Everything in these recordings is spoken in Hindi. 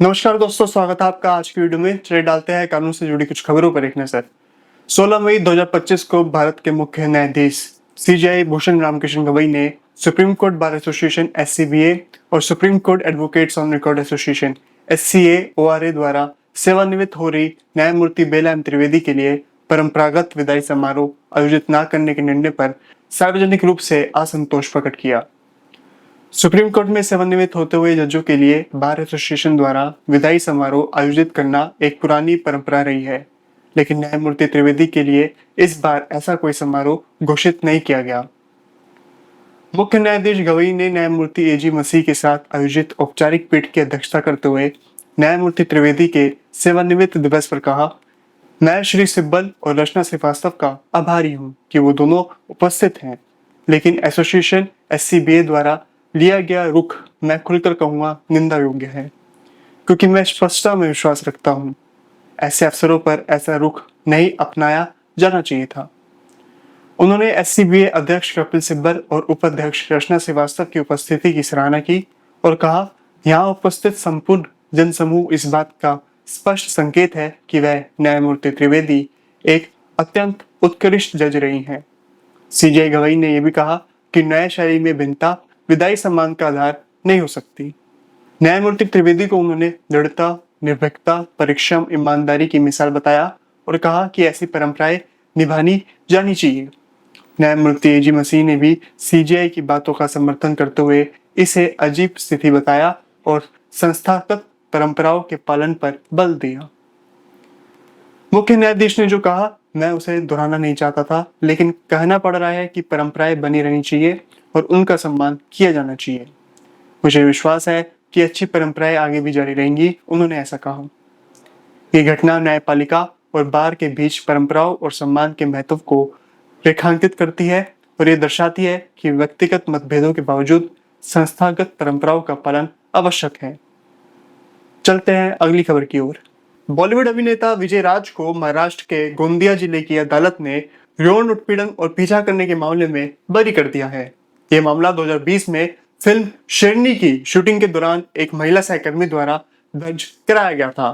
नमस्कार दोस्तों, स्वागत है आपका आज की वीडियो में। चलिए डालते हैं कानून से जुड़ी कुछ खबरों पर एक नजर। 16 मई 2025 को भारत के मुख्य न्यायाधीश सीजेआई भूषण रामकृष्ण गवई ने Supreme Court Bar Association (SCBA) और Supreme Court advocates on record association (SCAORA) द्वारा सेवानिवृत्त हो रही न्यायमूर्ति बेला एम त्रिवेदी के लिए परंपरागत विदाई समारोह आयोजित न करने के निर्णय पर सार्वजनिक रूप से असंतोष प्रकट किया। सुप्रीम कोर्ट में सेवानिवृत्त होते हुए जजों के लिए बार एसोसिएशन द्वारा विदाई समारोह आयोजित करना एक पुरानी परंपरा रही है, लेकिन न्यायमूर्ति त्रिवेदी के लिए इस बार ऐसा कोई समारोह घोषित नहीं किया गया। मुख्य न्यायाधीश गवई ने न्यायमूर्ति एजी मसीह के साथ आयोजित औपचारिक पीठ की अध्यक्षता करते हुए न्यायमूर्ति त्रिवेदी के सेवानिवृत्त दिवस पर कहा, मैं श्री सिब्बल और रचना श्रीवास्तव का आभारी हूँ कि वो दोनों उपस्थित हैं, लेकिन एसोसिएशन (एससीबीए) द्वारा लिया गया रुख मैं खुलकर कहूँगा निंदा योग्य है, क्योंकि मैं स्पष्टता में विश्वास रखता हूँ। ऐसे अवसरों पर ऐसा रुख नहीं अपनाया जाना चाहिए था। उन्होंने एससीबीए अध्यक्ष कपिल सिब्बल और उपाध्यक्ष रचना श्रीवास्तव की उपस्थिति की सराहना की और कहा, यहाँ उपस्थित संपूर्ण जनसमूह इस बात का स्पष्ट संकेत है कि वह न्यायमूर्ति त्रिवेदी एक अत्यंत उत्कृष्ट जज रही हैं। सीजेआई गवई ने यह भी कहा कि न्यायशाही में भिन्नता विदाई सम्मान का आधार नहीं हो सकती। न्यायमूर्ति त्रिवेदी को उन्होंने दृढ़ता, निर्भीकता, परिश्रम, ईमानदारी की मिसाल बताया और कहा कि ऐसी परंपराएं निभानी जानी चाहिए। न्यायमूर्ति एजी मसीह ने भी सीजेआई की बातों का समर्थन करते हुए इसे अजीब स्थिति बताया और संस्थागत परंपराओं के पालन पर बल दिया। मुख्य न्यायाधीश ने जो कहा, मैं उसे दोहराना नहीं चाहता था, लेकिन कहना पड़ रहा है कि परंपराएं बनी रहनी चाहिए और उनका सम्मान किया जाना चाहिए। मुझे विश्वास है कि अच्छी परंपराएं आगे भी जारी रहेंगी, उन्होंने ऐसा कहा। ये घटना न्यायपालिका और बार के बीच परंपराओं और सम्मान के महत्व को रेखांकित करती है और ये दर्शाती है कि व्यक्तिगत मतभेदों के बावजूद संस्थागत परंपराओं का पालन आवश्यक है। चलते हैं अगली खबर की ओर। बॉलीवुड अभिनेता विजय राज को महाराष्ट्र के गोंदिया जिले की अदालत ने यौन उत्पीड़न और पीछा करने के मामले में बरी कर दिया है। यह मामला 2020 में फिल्म शेरनी की शूटिंग के दौरान एक महिला सहकर्मी द्वारा दर्ज कराया गया था।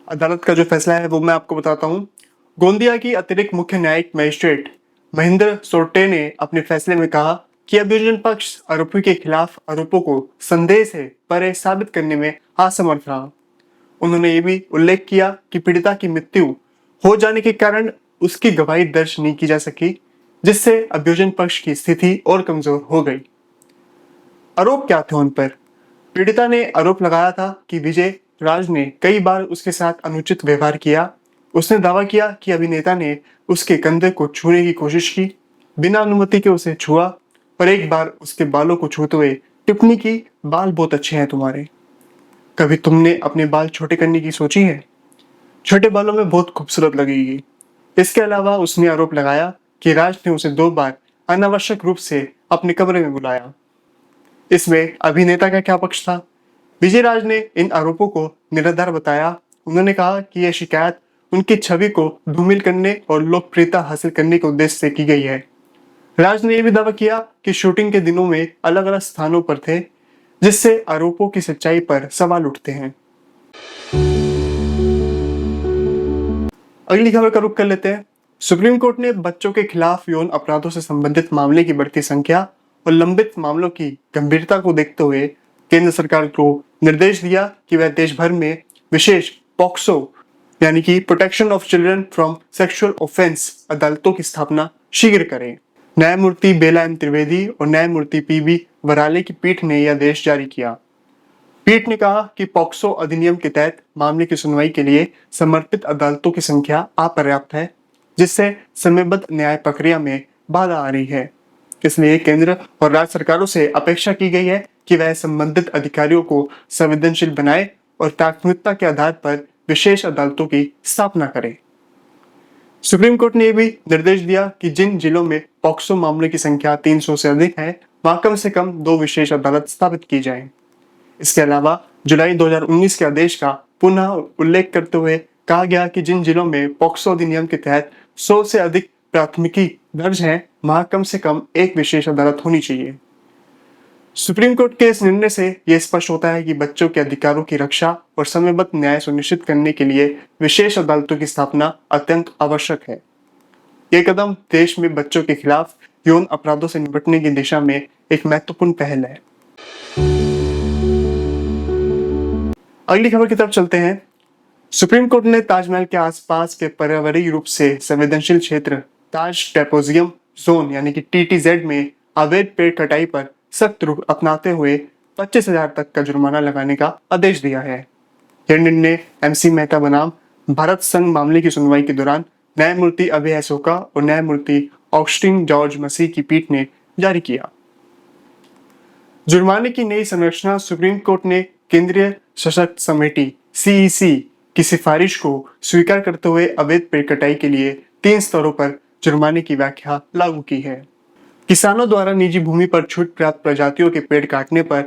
अदालत का जो फैसला है वो मैं आपको बताता हूँ। गोंदिया की अतिरिक्त मुख्य न्यायिक मजिस्ट्रेट महेंद्र सोरटे ने अपने फैसले में कहा कि अभियोजन पक्ष आरोपी के खिलाफ आरोपों को संदेह से परे साबित करने में असमर्थ रहा। उन्होंने ये भी उल्लेख किया कि पीड़िता की मृत्यु हो जाने के कारण उसकी गवाही दर्ज नहीं की जा सकी, जिससे अभियोजन पक्ष की स्थिति और कमजोर हो गई। आरोप क्या थे उन पर? पीड़िता ने आरोप लगाया था कि विजय राज ने कई बार उसके साथ अनुचित व्यवहार किया। उसने दावा किया कि अभिनेता ने उसके कंधे को छूने की कोशिश की, बिना अनुमति के उसे छुआ और एक बार उसके बालों को छूते हुए टिप्पणी की, बाल बहुत अच्छे हैं तुम्हारे। कभी तुमने अपने बाल छोटे करने की सोची है? छोटे बालों में बहुत खूबसूरत लगेगी। इसके अलावा उसने आरोप लगाया कि राज ने उसे 2 बार अनावश्यक रूप से अपने कमरे में बुलाया। इसमें अभिनेता का क्या पक्ष था? विजय राज ने इन आरोपों को निराधार बताया। उन्होंने कहा कि यह शिकायत उनकी छवि को धूमिल करने और लोकप्रियता हासिल करने के उद्देश्य से की गई है। राज ने यह भी दावा किया कि शूटिंग के दिनों में अलग अलग स्थानों पर थे, जिससे आरोपों की सच्चाई पर सवाल उठते हैं। अगली खबर का रुख कर लेते हैं। सुप्रीम कोर्ट ने बच्चों के खिलाफ यौन अपराधों से संबंधित मामले की बढ़ती संख्या और लंबित मामलों की गंभीरता को देखते हुए केंद्र सरकार को निर्देश दिया कि वह देश भर में विशेष पॉक्सो यानी कि protection of children from sexual offence अदालतों की स्थापना शीघ्र करें। न्यायमूर्ति बेला एम त्रिवेदी और न्यायमूर्ति पीबी वराले की पीठ ने यह आदेश जारी किया। पीठ ने कहा कि पॉक्सो अधिनियम के तहत मामले की सुनवाई के लिए समर्पित अदालतों की संख्या अपर्याप्त है, जिससे समयबद्ध न्याय प्रक्रिया में बाधा आ रही है। इसलिए केंद्र और राज्य सरकारों से अपेक्षा की गई है कि वह संबंधित अधिकारियों को संवेदनशील बनाए और प्राथमिकता के आधार पर विशेष अदालतों की स्थापना करें। सुप्रीम कोर्ट ने भी निर्देश दिया कि जिन जिलों में पॉक्सो मामलों की संख्या 300 से अधिक है, वहां कम से कम 2 विशेष अदालत स्थापित की जाए। इसके अलावा जुलाई 2019 के आदेश का पुनः उल्लेख करते हुए कहा गया कि जिन जिलों में पॉक्सो अधिनियम के तहत 100 से अधिक प्राथमिकी दर्ज है, वहां कम से कम 1 विशेष अदालत होनी चाहिए। सुप्रीम कोर्ट के इस निर्णय से यह स्पष्ट होता है कि बच्चों के अधिकारों की रक्षा और समयबद्ध न्याय सुनिश्चित करने के लिए विशेष अदालतों की स्थापना अत्यंत आवश्यक है। यह कदम देश में बच्चों के खिलाफ यौन अपराधों से निपटने की दिशा में एक महत्वपूर्ण पहल है। अगली खबर की तरफ चलते हैं। सुप्रीम कोर्ट ने ताजमहल के आसपास के पर्यावरणीय रूप से संवेदनशील क्षेत्र ताज ट्रेपेजियम जोन यानी कि TTZ में अवैध पेड़ कटाई पर सख्त रुख अपनाते हुए 25,000 तक का जुर्माना लगाने का आदेश दिया है। यह निर्णय MC मेहता बनाम भारत संघ मामले की सुनवाई के दौरान न्यायमूर्ति अभय अशोका और न्यायमूर्ति ऑगस्टीन जॉर्ज मसीह की पीठ ने जारी किया। जुर्माने की नई संरचना सुप्रीम कोर्ट ने केंद्रीय सशक्त समिति CEC की सिफारिश को स्वीकार करते हुए अवैध पेड़ कटाई के लिए 3 स्तरों पर जुर्माने की व्याख्या लागू की है। किसानों द्वारा निजी भूमि पर छूट प्राप्त प्रजातियों के पेड़ काटने पर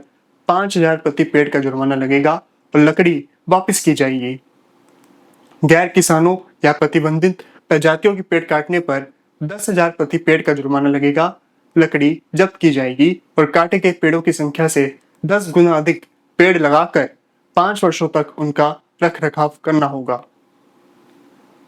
5,000 प्रति पेड़ का जुर्माना लगेगा और लकड़ी वापस की जाएगी। गैर किसानों या प्रतिबंधित प्रजातियों के पेड़ काटने पर 10,000 प्रति पेड़ का जुर्माना लगेगा, लकड़ी जब्त की जाएगी और काटे गए पेड़ों की संख्या से 10 गुना अधिक पेड़ लगाकर 5 वर्षों तक उनका रख रखाव करना होगा।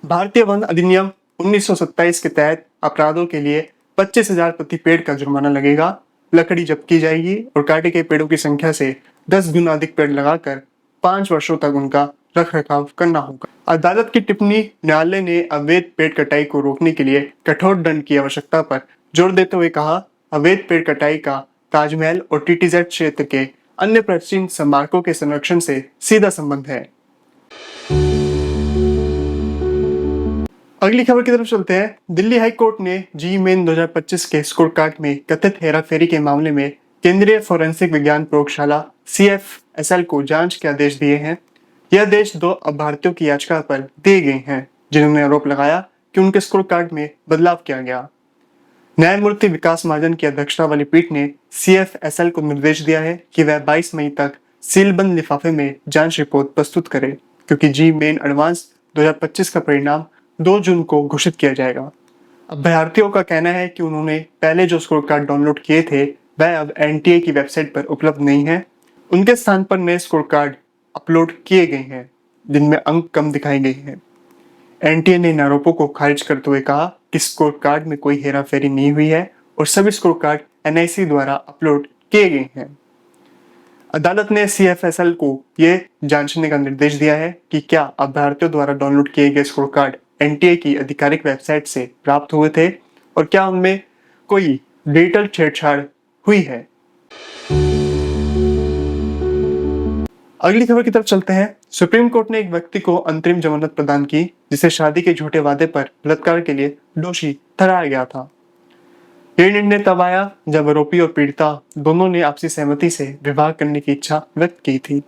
भारतीय वन अधिनियम 1927 के तहत अपराधों के लिए 25,000 प्रति पेड़ का जुर्माना लगेगा, लकड़ी जब्त की जाएगी और काटे गए पेड़ों की संख्या से 10 गुना अधिक पेड़ लगाकर 5 वर्षों तक उनका रख रखाव करना होगा। अदालत की टिप्पणी न्यायालय ने अवैध पेड़ कटाई को रोकने के लिए कठोर दंड की आवश्यकता पर जोर देते हुए कहा, अवैध पेड़ कटाई का ताजमहल और TTZ क्षेत्र के अन्य प्राचीन स्मारकों के संरक्षण से सीधा संबंध है। अगली खबर की तरफ चलते हैं। दिल्ली हाई कोर्ट ने JEE मेन 2025 के स्कोर कार्ड में कथित हेराफेरी के मामले में केंद्रीय फोरेंसिक विज्ञान प्रयोगशाला CFSL को जांच के आदेश दिए हैं। यह आदेश 2 अभ्यर्थियों की याचिका पर दिए गए हैं जिन्होंने आरोप लगाया कि उनके स्कोर कार्ड में बदलाव किया गया। न्यायमूर्ति विकास महाजन की अध्यक्षता वाली पीठ ने CFSL को निर्देश दिया है कि वह 22 मई तक सीलबंद लिफाफे में जांच रिपोर्ट प्रस्तुत करे, क्योंकि JEE मेन एडवांस 2025 का परिणाम 2 जून को घोषित किया जाएगा। अभ्यर्थियों का कहना है कि उन्होंने पहले जो स्कोर कार्ड डाउनलोड किए थे वह अब NTA की वेबसाइट पर उपलब्ध नहीं है। उनके स्थान पर नए स्कोर कार्ड अपलोड किए गए हैं जिनमें अंक कम दिखाए गए हैं। NTA ने इन आरोपों को खारिज करते हुए कहा कि स्कोर कार्ड में कोई हेराफेरी नहीं हुई है और सभी स्कोर कार्ड NIC द्वारा अपलोड किए गए हैं। अदालत ने CFSL को यह जांचने का निर्देश दिया है कि क्या अभ्यर्थियों द्वारा डाउनलोड किए गए स्कोर कार्ड NTA की आधिकारिक वेबसाइट से प्राप्त हुए थे और क्या उनमें कोई डिजिटल छेड़छाड़ हुई है। अगली खबर की तरफ चलते हैं। सुप्रीम कोर्ट ने एक व्यक्ति को अंतरिम जमानत प्रदान की जिसे शादी के झूठे वादे पर बलात्कार के लिए दोषी ठहराया गया था। यह निर्णय तब आया जब आरोपी और पीड़िता दोनों ने आपसी सहमति से विवाह करने की इच्छा व्यक्त की थी।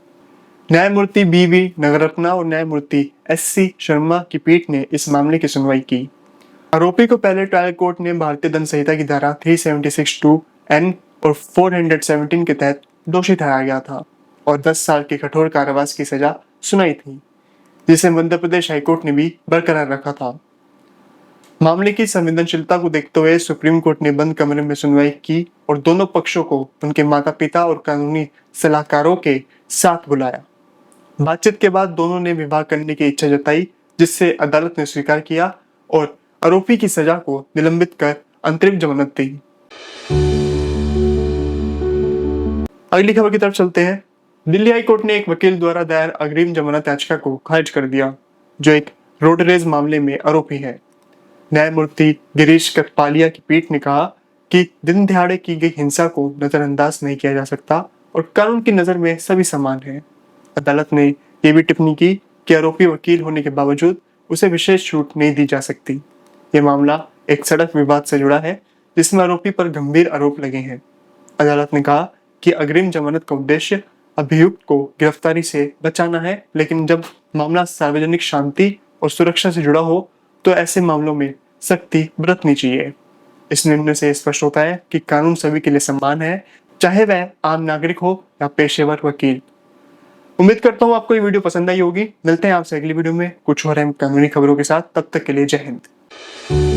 न्यायमूर्ति BV नगरत्ना और न्यायमूर्ति SC शर्मा की पीठ ने इस मामले की सुनवाई की। आरोपी को पहले ट्रायल कोर्ट ने भारतीय दंड संहिता की धारा 376(2)N और 417 के तहत दोषी ठहराया गया था और 10 साल के कठोर कारावास की सजा सुनाई थी, जिसे मध्य प्रदेश हाईकोर्ट ने भी बरकरार रखा था। मामले की संवेदनशीलता को देखते हुए सुप्रीम कोर्ट ने बंद कमरे में सुनवाई की और दोनों पक्षों को उनके माता पिता और कानूनी सलाहकारों के साथ बुलाया। बातचीत के बाद दोनों ने विवाह करने की इच्छा जताई, जिससे अदालत ने स्वीकार किया और आरोपी की सजा को निलंबित कर अंतरिम जमानत दी। अगली खबर की तरफ चलते हैं। दिल्ली हाई कोर्ट ने एक वकील द्वारा दायर अग्रिम जमानत याचिका को खारिज कर दिया, जो एक रोड रेज मामले में आरोपी है। न्यायमूर्ति गिरीश कटपालिया की पीठ ने कहा कि दिन दिहाड़े की गई हिंसा को नजरअंदाज नहीं किया जा सकता और कानून की नजर में सभी समान हैं। अदालत ने यह भी टिप्पणी की कि आरोपी वकील होने के बावजूद उसे विशेष छूट नहीं दी जा सकती। यह मामला एक सड़क विवाद से जुड़ा है जिसमें आरोपी पर गंभीर आरोप लगे हैं। अदालत ने कहा कि अग्रिम जमानत का उद्देश्य अभियुक्त को गिरफ्तारी से बचाना है, लेकिन जब मामला सार्वजनिक शांति और सुरक्षा से जुड़ा हो तो ऐसे मामलों में सख्ती बरतनी चाहिए। इस निर्णय से स्पष्ट होता है कि कानून सभी के लिए समान है, चाहे वह आम नागरिक हो या पेशेवर वकील। उम्मीद करता हूँ आपको ये वीडियो पसंद आई होगी। मिलते हैं आपसे अगली वीडियो में कुछ और अहम कानूनी खबरों के साथ। तब तक के लिए जय हिंद।